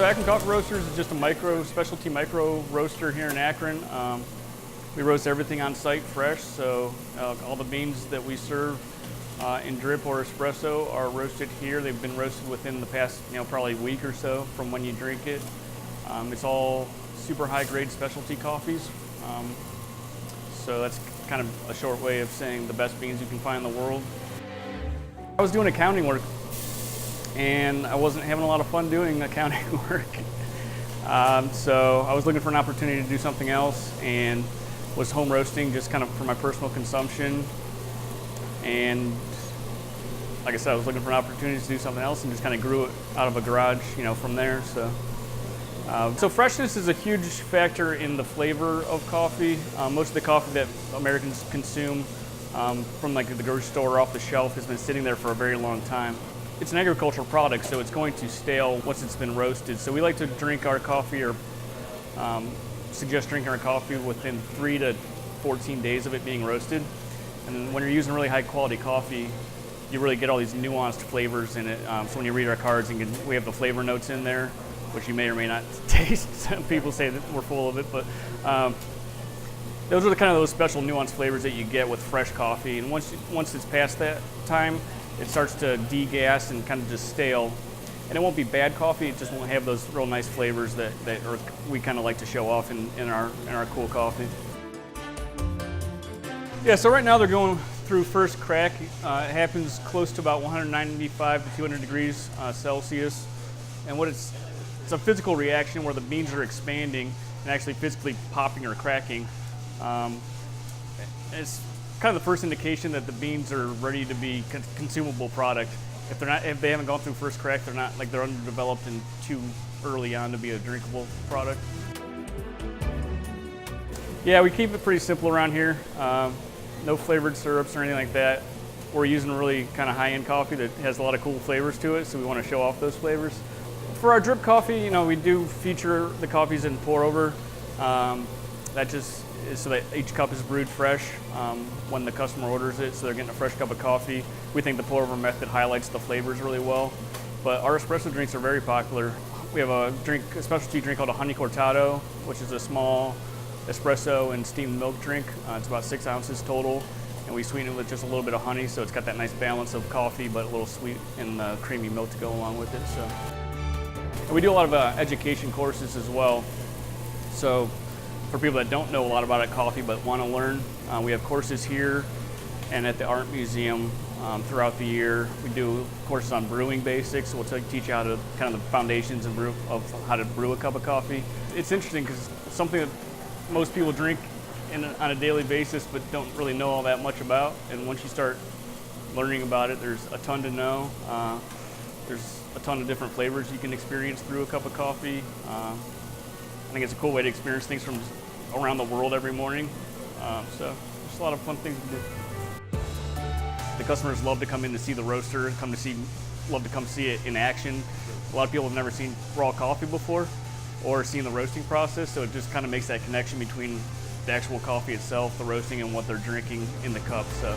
So Akron Coffee Roasters is just a specialty micro roaster here in Akron. We roast everything on site fresh, so all the beans that we serve in drip or espresso are roasted here. They've been roasted within the past, probably week or so from when you drink it. It's all super high grade specialty coffees. So that's kind of a short way of saying the best beans you can find in the world. I was doing accounting work and I wasn't having a lot of fun doing accounting work. So I was looking for an opportunity to do something else and was home roasting just kind of for my personal consumption. And like I said, I was looking for an opportunity to do something else and just kind of grew it out of a garage, from there. So freshness is a huge factor in the flavor of coffee. Most of the coffee that Americans consume from like the grocery store or off the shelf has been sitting there for a very long time. It's an agricultural product, so it's going to stale once it's been roasted. So we like to drink our coffee or suggest drinking our coffee within 3 to 14 days of it being roasted. And when you're using really high quality coffee, you really get all these nuanced flavors in it. So when you read our cards, we have the flavor notes in there, which you may or may not taste. Some people say that we're full of it, but those are those special nuanced flavors that you get with fresh coffee. And once it's past that time, it starts to degas and kind of just stale. And it won't be bad coffee, it just won't have those real nice flavors that we kind of like to show off in our cool coffee. Yeah, so right now they're going through first crack. It happens close to about 195 to 200 degrees Celsius. And it's a physical reaction where the beans are expanding and actually physically popping or cracking. It's kind of the first indication that the beans are ready to be consumable product. If they haven't gone through first crack, they're underdeveloped and too early on to be a drinkable product. Yeah, we keep it pretty simple around here. No flavored syrups or anything like that. We're using really kind of high-end coffee that has a lot of cool flavors to it, so we want to show off those flavors. For our drip coffee, we do feature the coffees in pour over. That just is so that each cup is brewed fresh when the customer orders it, so they're getting a fresh cup of coffee. We think the pour over method highlights the flavors really well. But our espresso drinks are very popular. We have a specialty drink called a honey Cortado, which is a small espresso and steamed milk drink. It's about 6 ounces total, and we sweeten it with just a little bit of honey, so it's got that nice balance of coffee, but a little sweet and creamy milk to go along with it. And we do a lot of education courses as well. So for people that don't know a lot about coffee but want to learn, we have courses here and at the Art Museum throughout the year. We do courses on brewing basics. We'll teach you how to kind of the foundations of how to brew a cup of coffee. It's interesting because it's something that most people drink on a daily basis but don't really know all that much about. And once you start learning about it, there's a ton to know. There's a ton of different flavors you can experience through a cup of coffee. I think it's a cool way to experience things from around the world every morning. So there's a lot of fun things to do. The customers love to come in to see the roaster, love to come see it in action. A lot of people have never seen raw coffee before or seen the roasting process, so it just kind of makes that connection between the actual coffee itself, the roasting, and what they're drinking in the cup. So